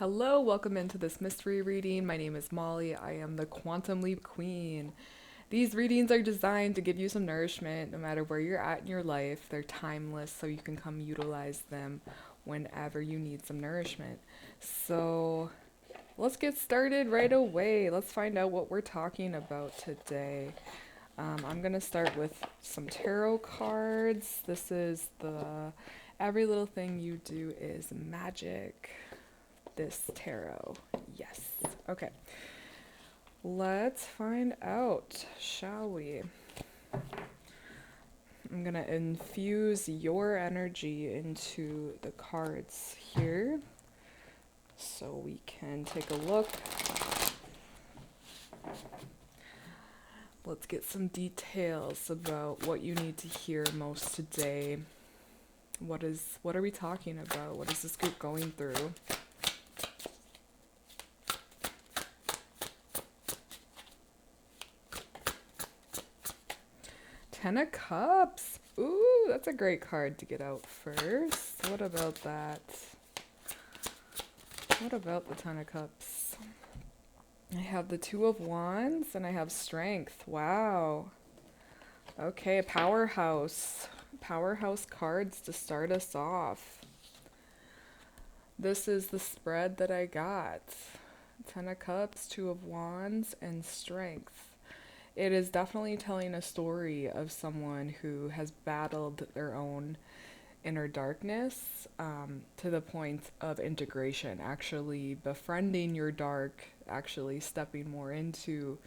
Hello, welcome into this mystery reading. My name is Molly. I am the Quantum Leap Queen. These readings are designed to give you some nourishment no matter where you're at in your life. They're timeless, so you can come utilize them whenever you need some nourishment. So, let's get started right away. Let's find out what we're talking about today. I'm going to start with some tarot cards. This is the Every Little Thing You Do is Magic. This tarot. Yes. Okay. Let's find out, shall we? I'm going to infuse your energy into the cards here so we can take a look. Let's get some details about what you need to hear most today. What are we talking about? What is this group going through? Ten of Cups. Ooh, that's a great card to get out first. What about that? What about the Ten of Cups? I have the Two of Wands and I have Strength. Wow. Okay, a powerhouse. Powerhouse cards to start us off. This is the spread that I got. Ten of Cups, Two of Wands, and Strength. It is definitely telling a story of someone who has battled their own inner darkness to the point of integration, actually befriending your dark, actually stepping more into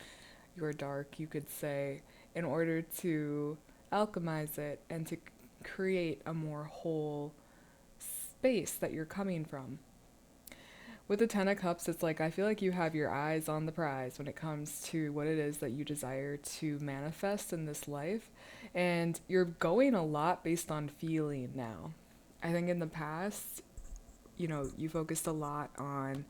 your dark, you could say, in order to alchemize it and to create a more whole space that you're coming from. With the Ten of Cups, it's like I feel like you have your eyes on the prize when it comes to what it is that you desire to manifest in this life. And you're going a lot based on feeling now. I think in the past, you focused a lot on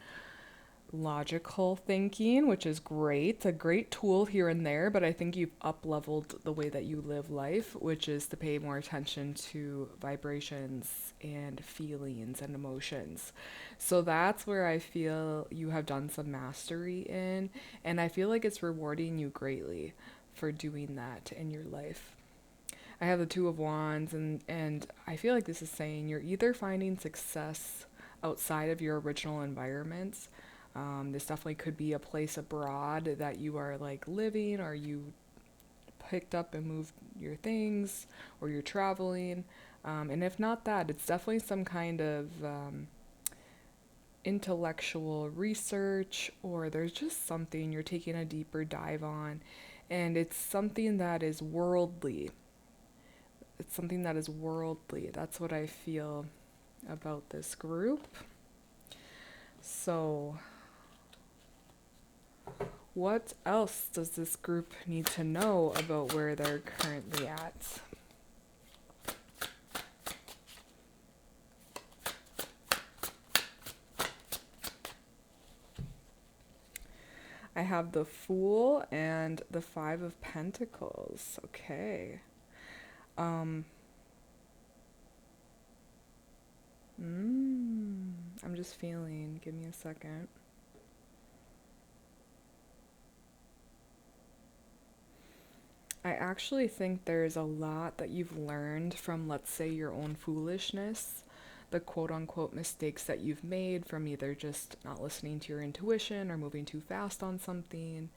logical thinking, which is great. A great tool here and there, but I think you've up-leveled the way that you live life, which is to pay more attention to vibrations and feelings and emotions. So that's where I feel you have done some mastery in, and I feel like it's rewarding you greatly for doing that in your life. I have the Two of Wands, and I feel like this is saying you're either finding success outside of your original environments. This definitely could be a place abroad that you are like living, or you picked up and moved your things, or you're traveling. And if not that, it's definitely some kind of intellectual research, or there's just something you're taking a deeper dive on. And it's something that is worldly. It's something that is worldly. That's what I feel about this group. So, what else does this group need to know about where they're currently at? I have the Fool and the Five of Pentacles. Okay. I'm just feeling. Give me a second. I actually think there's a lot that you've learned from, let's say, your own foolishness, the quote unquote mistakes that you've made from either just not listening to your intuition or moving too fast on something.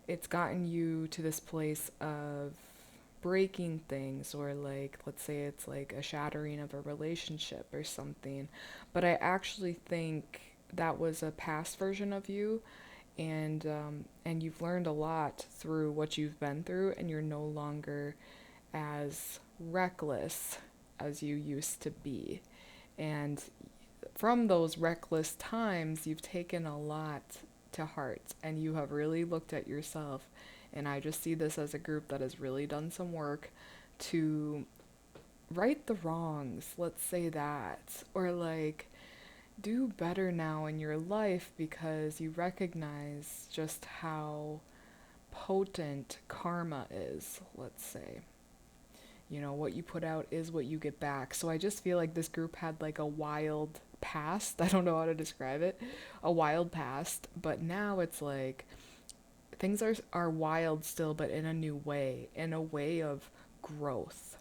It's gotten you to this place of breaking things, or like, let's say it's like a shattering of a relationship or something. But I actually think that was a past version of you, and you've learned a lot through what you've been through, and you're no longer as reckless as you used to be. And from those reckless times, you've taken a lot to heart, and you have really looked at yourself. And I just see this as a group that has really done some work to right the wrongs, let's say that, or like do better now in your life because you recognize just how potent karma is, let's say. What you put out is what you get back. So I just feel like this group had like a wild past. I don't know how to describe it. A wild past, but now it's like things are wild still, but in a new way, in a way of growth,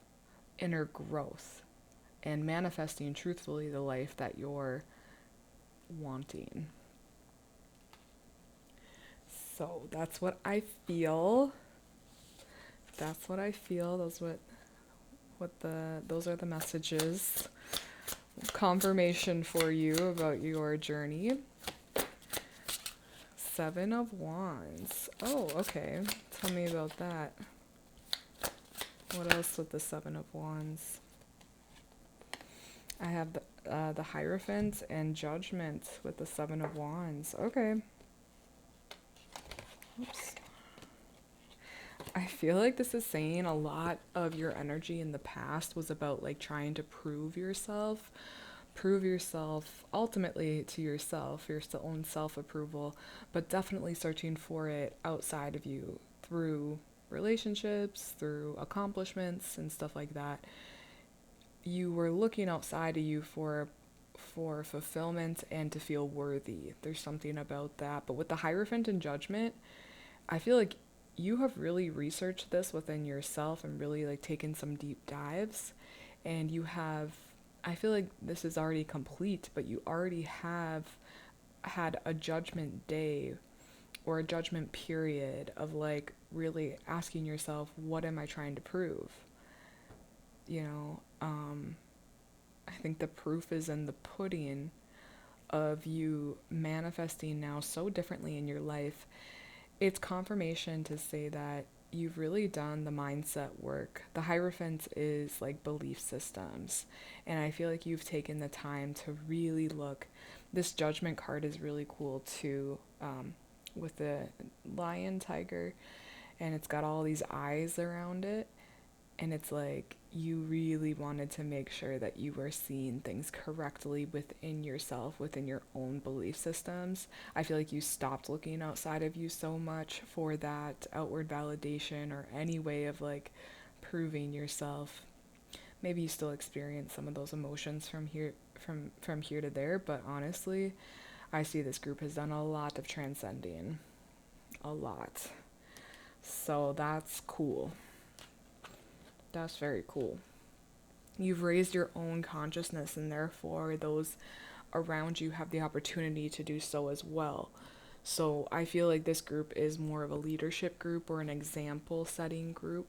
inner growth, and manifesting truthfully the life that you're wanting. So that's what I feel. That's what I feel. Those are the messages. Confirmation for you about your journey. Seven of Wands. Oh, okay. Tell me about that. What else with the Seven of Wands? I have the Hierophant and Judgment with the Seven of Wands. Okay. Oops. I feel like this is saying a lot of your energy in the past was about like trying to prove yourself ultimately to yourself, your own self-approval, but definitely searching for it outside of you through relationships, through accomplishments and stuff like that. You were looking outside of you for fulfillment and to feel worthy. There's something about that. But with the Hierophant and Judgment, I feel like you have really researched this within yourself and really like taken some deep dives, and you have, I feel like this is already complete, but you already have had a judgment day or a judgment period of like really asking yourself, what am I trying to prove? You know, I think the proof is in the pudding of you manifesting now so differently in your life. It's confirmation to say that you've really done the mindset work. The Hierophant is like belief systems, and I feel like you've taken the time to really look. This Judgment card is really cool too, with the lion tiger, and it's got all these eyes around it, and it's like you really wanted to make sure that you were seeing things correctly within yourself, within your own belief systems. I feel like you stopped looking outside of you so much for that outward validation or any way of like proving yourself. Maybe you still experience some of those emotions from here to there, but honestly, I see this group has done a lot of transcending. A lot. So that's cool. That's very cool. You've raised your own consciousness, and therefore those around you have the opportunity to do so as well. So I feel like this group is more of a leadership group or an example setting group,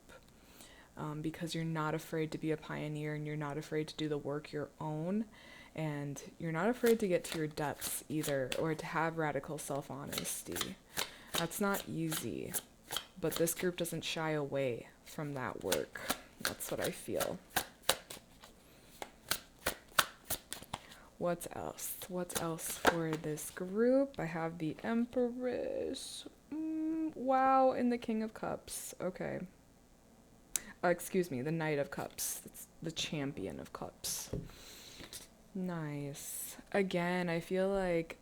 because you're not afraid to be a pioneer, and you're not afraid to do the work your own, and you're not afraid to get to your depths either, or to have radical self-honesty. That's not easy, but this group doesn't shy away from that work. That's what I feel. What else? What else for this group? I have the Empress. Wow, and the King of Cups. Okay. Excuse me, the Knight of Cups. It's the Champion of Cups. Nice. Again, I feel like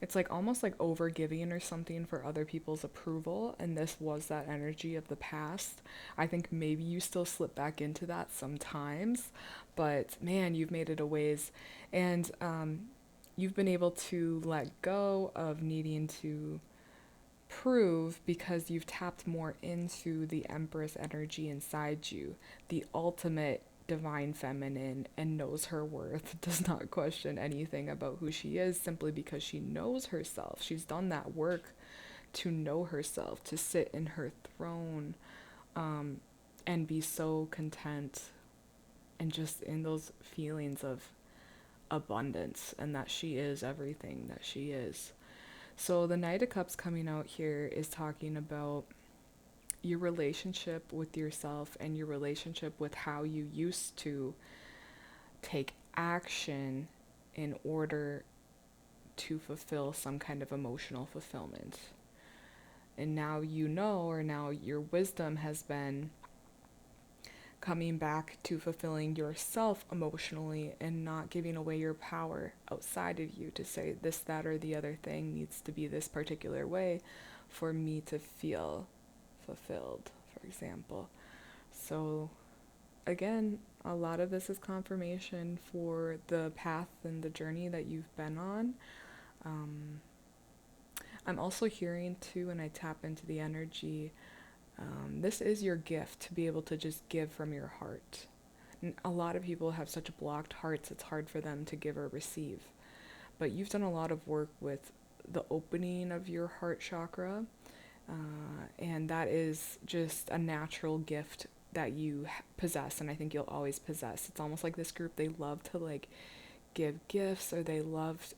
it's like almost like overgiving or something for other people's approval, and this was that energy of the past. I think maybe you still slip back into that sometimes, but man, you've made it a ways, and you've been able to let go of needing to prove, because you've tapped more into the Empress energy inside you, the ultimate divine feminine, and knows her worth, does not question anything about who she is, simply because she knows herself. She's done that work to know herself, to sit in her throne, and be so content and just in those feelings of abundance, and that she is everything that she is. So the Knight of Cups coming out here is talking about your relationship with yourself and your relationship with how you used to take action in order to fulfill some kind of emotional fulfillment. And now you know, or now your wisdom has been coming back to fulfilling yourself emotionally and not giving away your power outside of you to say this, that, or the other thing needs to be this particular way for me to feel fulfilled, for example. So again, A lot of this is confirmation for the path and the journey that you've been on. Um, I'm also hearing too, when I tap into the energy, this is your gift to be able to just give from your heart. A lot of people have such blocked hearts, it's hard for them to give or receive. But you've done a lot of work with the opening of your heart chakra, and that is just a natural gift that you possess, and I think you'll always possess. It's almost like this group, they love to like give gifts, or they love,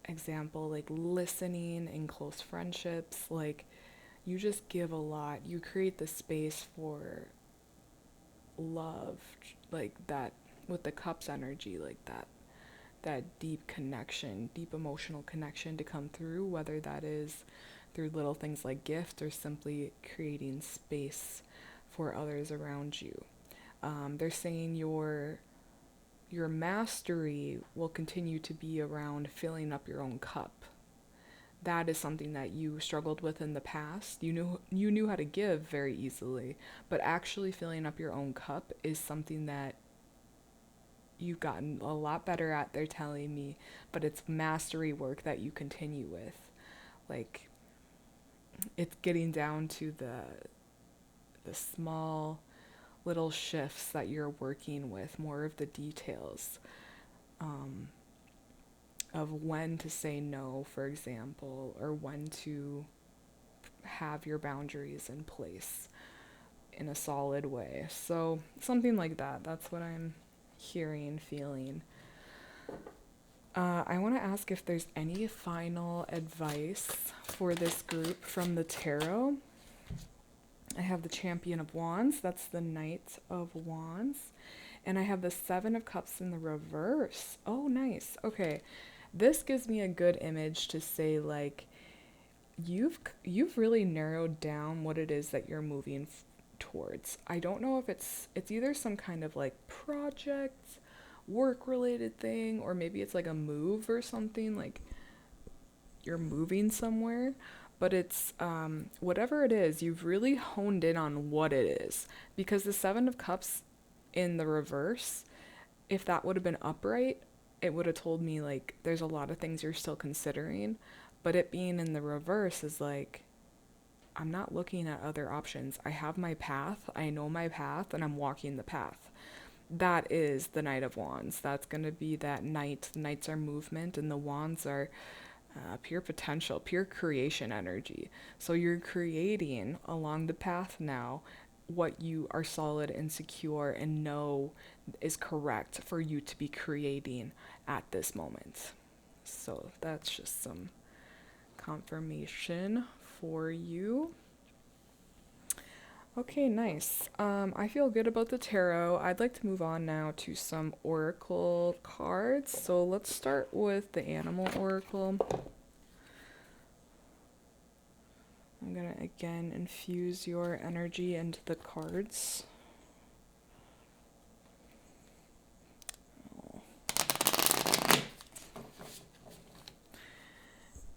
example, like listening in close friendships. Like, you just give a lot. You create the space for love, like that with the cups energy, like that deep connection, deep emotional connection to come through, whether that is through little things like gift or simply creating space for others around you. They're saying your mastery will continue to be around filling up your own cup. That is something that you struggled with in the past. You knew how to give very easily, but actually filling up your own cup is something that you've gotten a lot better at, they're telling me, but it's mastery work that you continue with. Like, it's getting down to the small little shifts that you're working with, more of the details, of when to say no, for example, or when to have your boundaries in place in a solid way. So something like that. That's what I'm hearing, feeling. I want to ask if there's any final advice for this group from the tarot. I have the Champion of Wands, that's the Knight of Wands, and I have the Seven of Cups in the reverse. Oh, nice. Okay, this gives me a good image to say, like, you've really narrowed down what it is that you're moving towards. I don't know if it's either some kind of like project, work related thing, or maybe it's like a move or something, like you're moving somewhere, but it's whatever it is, you've really honed in on what it is, because the Seven of Cups in the reverse, if that would have been upright, it would have told me like there's a lot of things you're still considering, but it being in the reverse is like, I'm not looking at other options. I have my path, I know my path, and I'm walking the path. That is the Knight of Wands. That's going to be that knight. Knights are movement, and the wands are pure potential, pure creation energy. So you're creating along the path now what you are solid and secure and know is correct for you to be creating at this moment. So that's just some confirmation for you. Okay, nice. I feel good about the tarot. I'd like to move on now to some oracle cards. So let's start with the animal oracle. I'm going to again infuse your energy into the cards.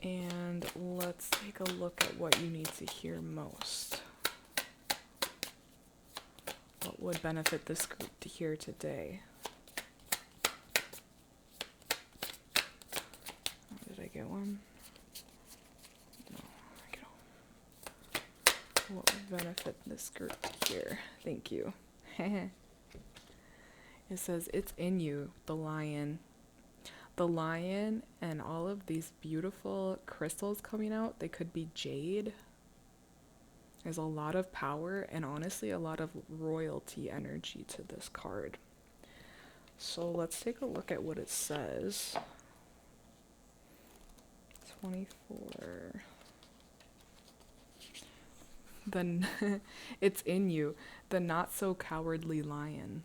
And let's take a look at what you need to hear most. What would benefit this group to hear today? Oh, did I get one? No, I don't. What would benefit this group to hear? Thank you. It says, it's in you, the lion. The lion and all of these beautiful crystals coming out, they could be jade. There's a lot of power and honestly a lot of royalty energy to this card. So let's take a look at what it says. 24. Then it's in you, the not so cowardly lion.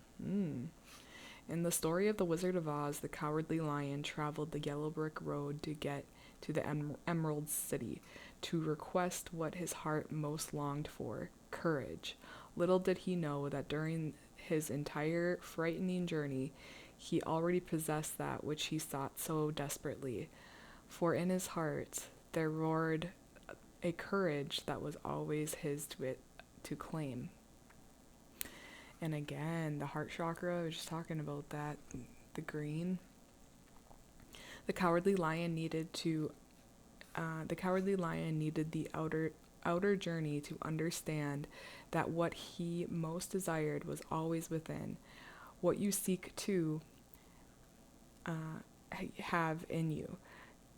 In the story of the Wizard of Oz, the cowardly lion traveled the yellow brick road to get to the Emerald City, to request what his heart most longed for, courage. Little did he know that during his entire frightening journey, he already possessed that which he sought so desperately. For in his heart there roared a courage that was always his to claim. And again, the heart chakra, I was just talking about that, the green. The cowardly lion needed the outer journey to understand that what he most desired was always within. What you seek to have in you.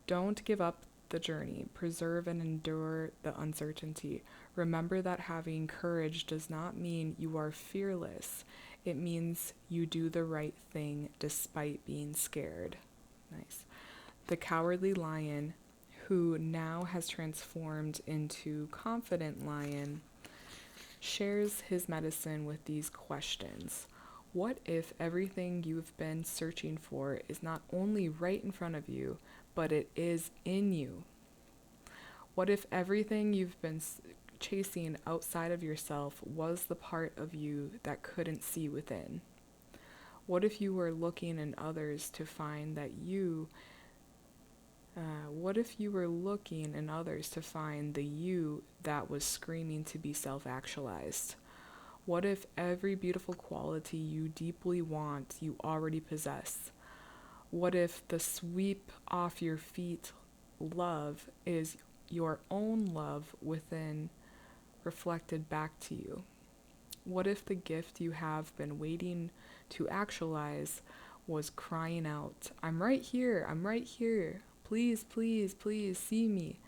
Don't give up the journey. Preserve and endure the uncertainty. Remember that having courage does not mean you are fearless. It means you do the right thing despite being scared. Nice. The cowardly lion, who now has transformed into confident lion, shares his medicine with these questions. What if everything you've been searching for is not only right in front of you, but it is in you? What if everything you've been chasing outside of yourself was the part of you that couldn't see within? What if you were looking in others to find that what if you were looking in others to find the you that was screaming to be self-actualized? What if every beautiful quality you deeply want you already possess? What if the sweep off your feet love is your own love within, reflected back to you? What if the gift you have been waiting to actualize was crying out, I'm right here, I'm right here. Please, please, please see me.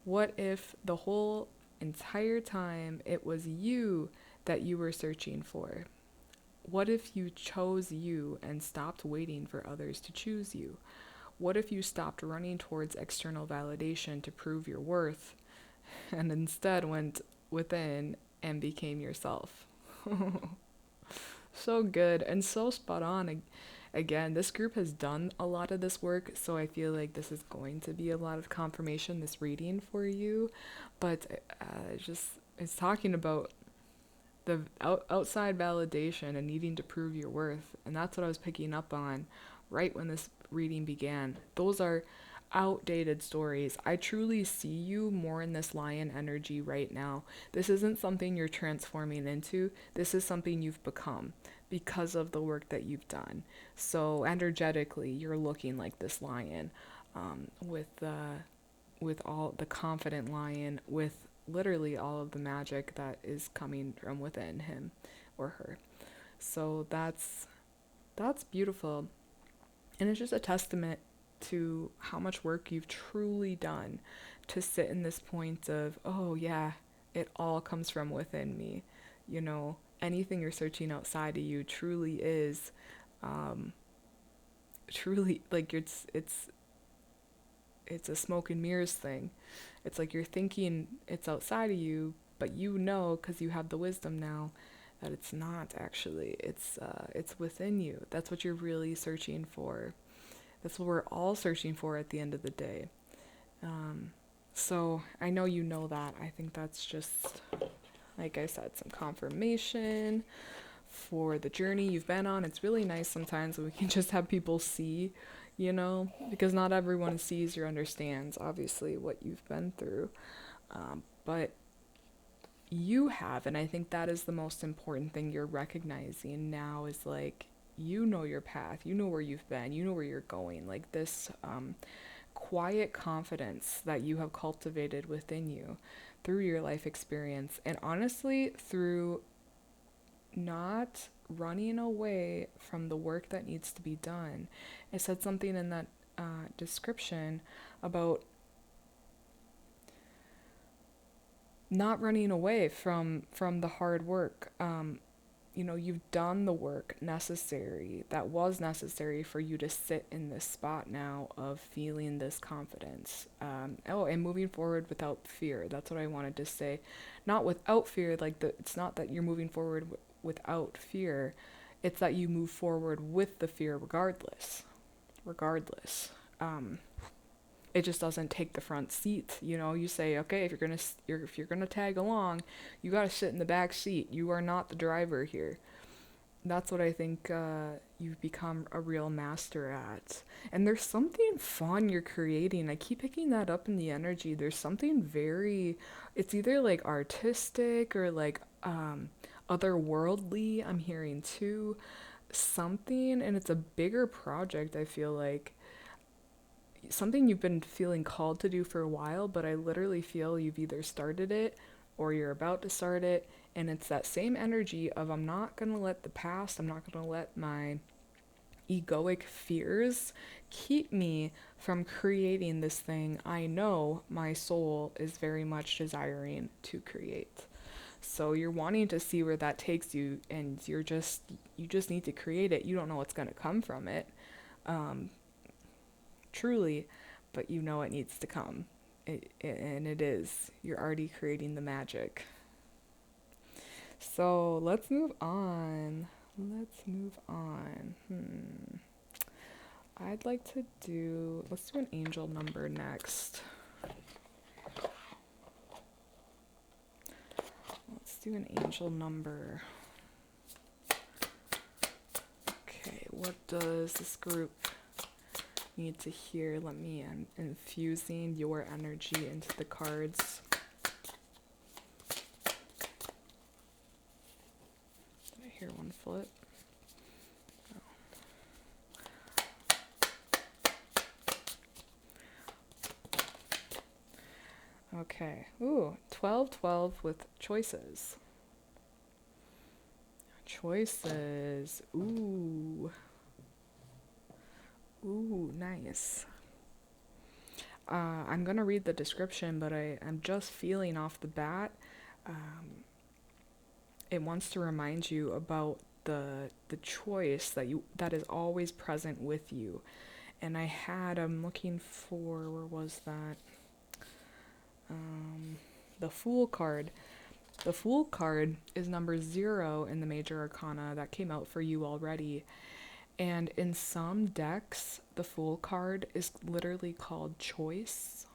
What if the whole entire time it was you that you were searching for? What if you chose you and stopped waiting for others to choose you? What if you stopped running towards external validation to prove your worth and instead went within and became yourself? So good and so spot on. Again, this group has done a lot of this work, so I feel like this is going to be a lot of confirmation, this reading for you. But it's talking about the outside validation and needing to prove your worth. And that's what I was picking up on right when this reading began. Those are outdated stories. I truly see you more in this lion energy right now. This isn't something you're transforming into. This is something you've become because of the work that you've done. So energetically, you're looking like this lion, with all the confident lion, with literally all of the magic that is coming from within him or her. So that's beautiful. And it's just a testament to how much work you've truly done to sit in this point of, oh yeah, it all comes from within me. You know, anything you're searching outside of you truly is, truly like it's a smoke and mirrors thing. It's like you're thinking it's outside of you, but you know, because you have the wisdom now, that it's not actually. It's within you. That's what you're really searching for. That's what we're all searching for at the end of the day. So I know you know that. I think that's just, like I said, some confirmation for the journey you've been on. It's really nice sometimes when we can just have people see, you know, because not everyone sees or understands, obviously, what you've been through. But you have, and I think that is the most important thing you're recognizing now is like, you know your path, you know where you've been, you know where you're going. Like this quiet confidence that you have cultivated within you through your life experience, and honestly, through not running away from the work that needs to be done. It said something in that description about not running away from the hard work. You know, you've done the work necessary that was necessary for you to sit in this spot now of feeling this confidence. And moving forward without fear. That's what I wanted to say. Not without fear, like it's not that you're moving forward without fear. It's that you move forward with the fear regardless. It just doesn't take the front seat. You know, you say, okay, if you're gonna tag along, you gotta sit in the back seat. You are not the driver here. That's what I think you've become a real master at. And there's something fun you're creating. I keep picking that up in the energy. There's something very, it's either like artistic or like otherworldly, I'm hearing too, something, and it's a bigger project, I feel like. Something you've been feeling called to do for a while, but I literally feel you've either started it or you're about to start it, and it's that same energy of I'm not going to let the past, I'm not going to let my egoic fears keep me from creating this thing I know my soul is very much desiring to create. So you're wanting to see where that takes you, and you just need to create it. You don't know what's going to come from it, um, truly, but you know it needs to come. And it is. You're already creating the magic. So let's move on. I'd like to let's do an angel number next. Let's do an angel number. Okay, what does this group need to hear? Let me, I'm infusing your energy into the cards. Did I hear one flip? Okay. Ooh, 12-12 with choices. Choices. Ooh. Ooh, nice. I'm gonna read the description, but I'm just feeling off the bat. It wants to remind you about the choice that is always present with you. And I'm looking for, where was that? The Fool card. The Fool card is number 0 in the Major Arcana. That came out for you already. And in some decks, the Fool card is literally called choice.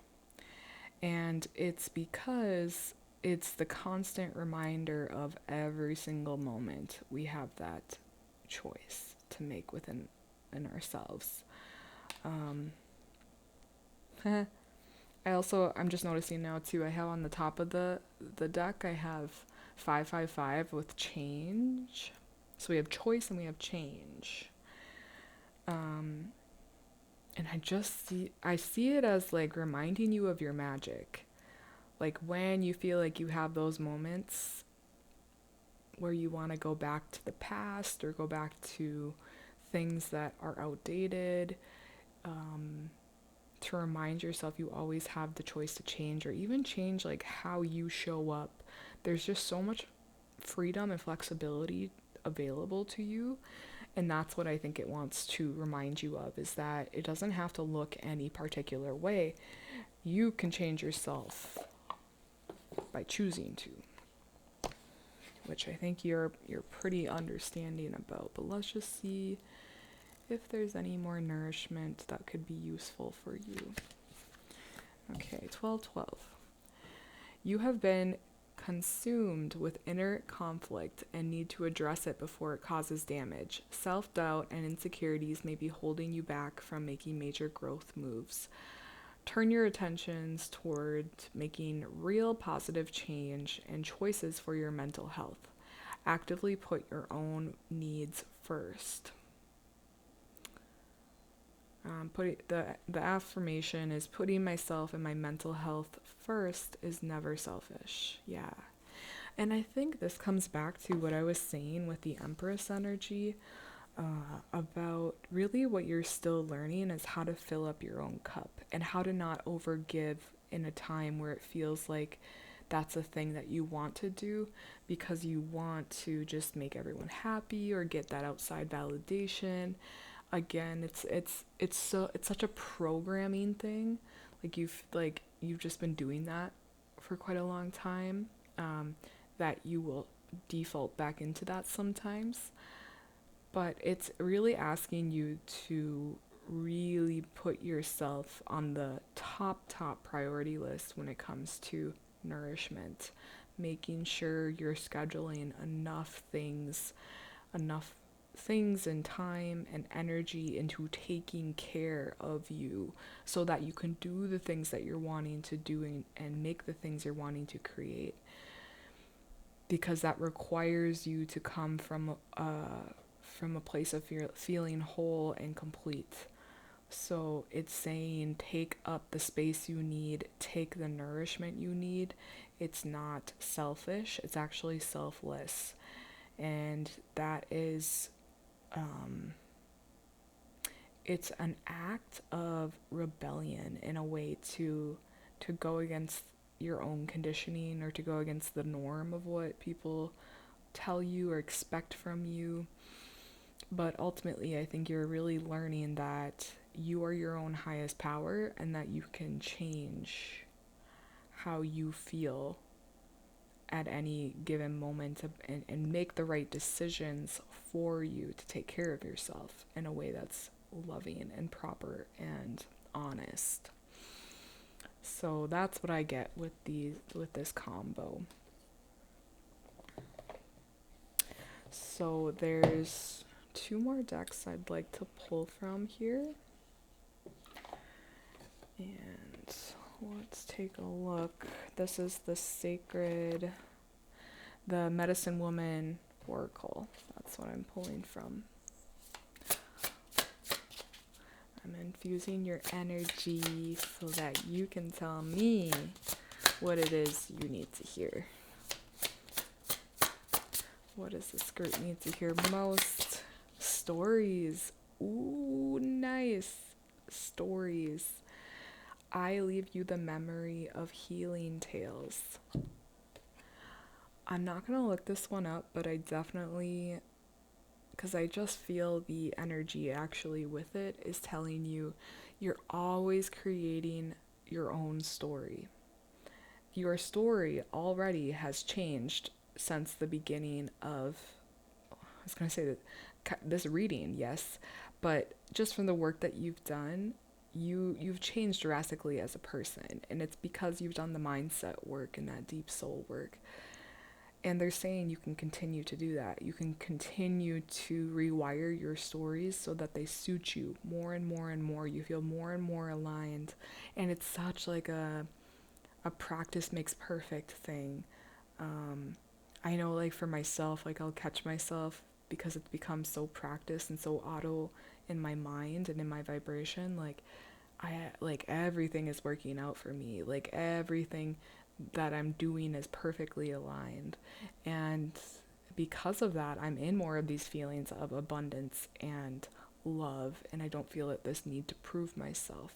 And it's because it's the constant reminder of every single moment we have that choice to make within ourselves. I'm just noticing now too, I have on the top of the deck, I have 555 with change. So we have choice and we have change. And I see it as like reminding you of your magic. Like when you feel like you have those moments where you want to go back to the past or go back to things that are outdated, to remind yourself you always have the choice to change, or even change like how you show up. There's just so much freedom and flexibility available to you. And that's what I think it wants to remind you of, is that it doesn't have to look any particular way. You can change yourself by choosing to, which I think you're pretty understanding about. But let's just see if there's any more nourishment that could be useful for you. Okay, 12-12. You have been consumed with inner conflict and need to address it before it causes damage. Self-doubt and insecurities may be holding you back from making major growth moves. Turn your attentions toward making real positive change and choices for your mental health. Actively put your own needs first. The affirmation is, putting myself and my mental health first is never selfish. Yeah. And I think this comes back to what I was saying with the Empress energy, about really what you're still learning is how to fill up your own cup and how to not overgive in a time where it feels like that's a thing that you want to do because you want to just make everyone happy or get that outside validation. Again, it's such a programming thing. You've just been doing that for quite a long time, that you will default back into that sometimes. But it's really asking you to really put yourself on the top priority list when it comes to nourishment, making sure you're scheduling enough things and time and energy into taking care of you so that you can do the things that you're wanting to do and make the things you're wanting to create. because that requires you to come from a place of feeling whole and complete. So it's saying take up the space you need, take the nourishment you need. It's not selfish, it's actually selfless. And that is, it's an act of rebellion in a way to go against your own conditioning or to go against the norm of what people tell you or expect from you. But ultimately, I think you're really learning that you are your own highest power and that you can change how you feel at any given moment and make the right decisions for you to take care of yourself in a way that's loving and proper and honest. So that's what I get with this combo. So there's 2 more decks I'd like to pull from here. And let's take a look. This is the Medicine Woman Oracle. That's what I'm pulling from. I'm infusing your energy so that you can tell me what it is you need to hear. What does this group need to hear most? Stories. Ooh, nice. Stories. I leave you the memory of healing tales. I'm not going to look this one up, but I definitely, because I just feel the energy actually with it is telling you you're always creating your own story. Your story already has changed since the beginning of, I was going to say that this reading, yes, but just from the work that you've done, you've changed drastically as a person, and it's because you've done the mindset work and that deep soul work. And they're saying you can continue to do that. You can continue to rewire your stories so that they suit you more and more and more. You feel more and more aligned. And it's such like a practice makes perfect thing. I know, like, for myself, like, I'll catch myself because it's become so practiced and so auto in my mind and in my vibration. Like everything is working out for me. Like everything that I'm doing is perfectly aligned. And because of that, I'm in more of these feelings of abundance and love, and I don't feel this need to prove myself.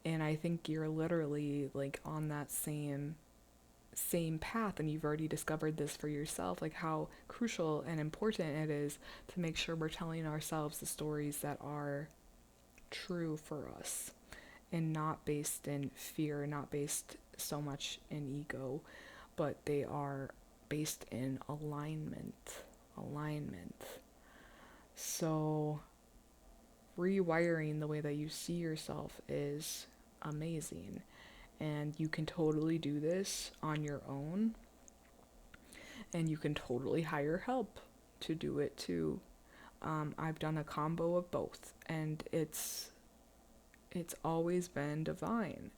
And I think you're literally like on that same path, and you've already discovered this for yourself, like how crucial and important it is to make sure we're telling ourselves the stories that are true for us and not based in fear, not based so much in ego, but they are based in alignment. So rewiring the way that you see yourself is amazing, and you can totally do this on your own, and you can totally hire help to do it too. I've done a combo of both, and it's always been divine.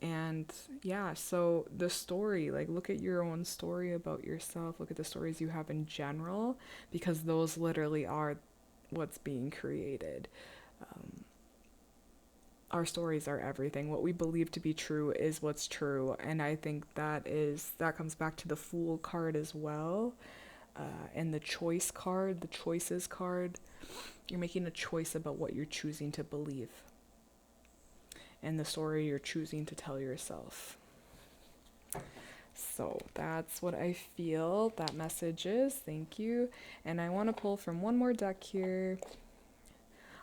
And yeah, so the story, like, look at your own story about yourself, look at the stories you have in general, because those literally are what's being created. Our stories are everything. What we believe to be true is what's true, and I think that comes back to the Fool card as well, and the Choice card, the Choices card. You're making a choice about what you're choosing to believe and the story you're choosing to tell yourself. So that's what I feel that message is. Thank you. And I want to pull from one more deck here.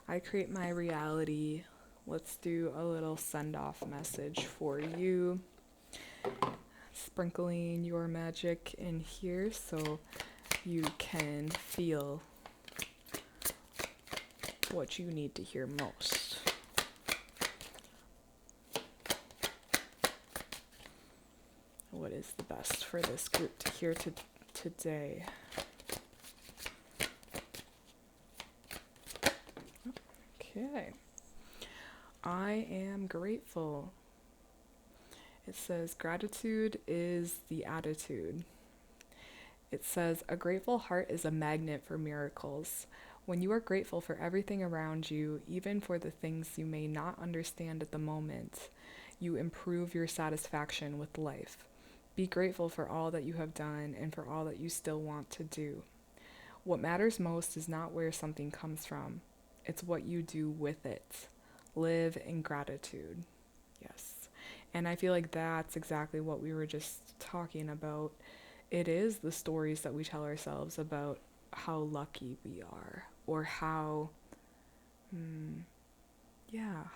I create my reality. Let's do a little send-off message for you. Sprinkling your magic in here so you can feel what you need to hear most. What is the best for this group to hear today? Okay. I am grateful. It says, gratitude is the attitude. It says, a grateful heart is a magnet for miracles. When you are grateful for everything around you, even for the things you may not understand at the moment, you improve your satisfaction with life. Be grateful for all that you have done and for all that you still want to do. What matters most is not where something comes from, it's what you do with it. Live in gratitude. Yes. And I feel like that's exactly what we were just talking about. It is the stories that we tell ourselves about how lucky we are, or how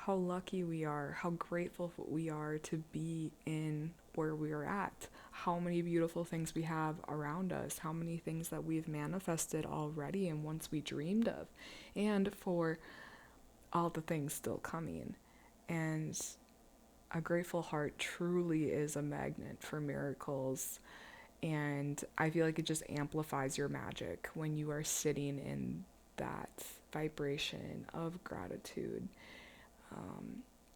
lucky we are, how grateful we are to be in where we are at, how many beautiful things we have around us, how many things that we've manifested already and once we dreamed of, and for all the things still coming. And a grateful heart truly is a magnet for miracles. And I feel like it just amplifies your magic when you are sitting in that vibration of gratitude.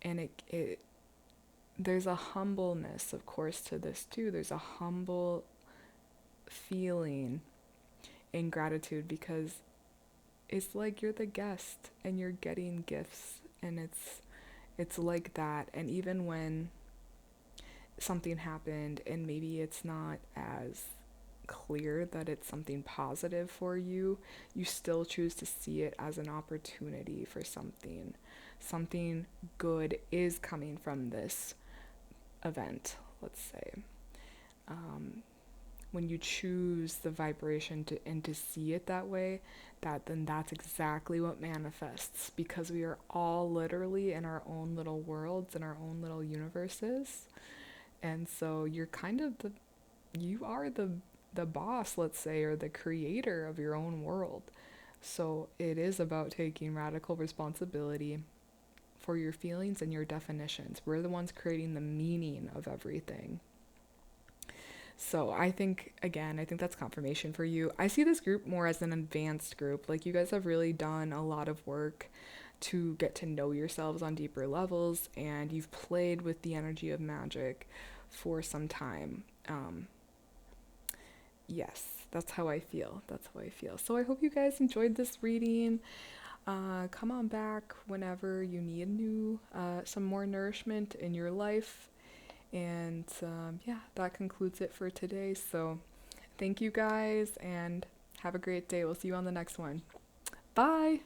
And it there's a humbleness, of course, to this too. There's a humble feeling in gratitude because it's like you're the guest and you're getting gifts, and it's like that. And even when something happened and maybe it's not as clear that it's something positive for you, you still choose to see it as an opportunity for something. Something good is coming from this event, let's say. When you choose the vibration to see it that way, that's exactly what manifests, because we are all literally in our own little worlds, in our own little universes. And so you are the boss, let's say, or the creator of your own world. So it is about taking radical responsibility for your feelings and your definitions. We're the ones creating the meaning of everything. So I think that's confirmation for you. I see this group more as an advanced group. Like, you guys have really done a lot of work to get to know yourselves on deeper levels, and you've played with the energy of magic for some time. Yes, that's how I feel. That's how I feel. So I hope you guys enjoyed this reading. Come on back whenever you need some more nourishment in your life. And that concludes it for today. So thank you guys and have a great day. We'll see you on the next one. Bye!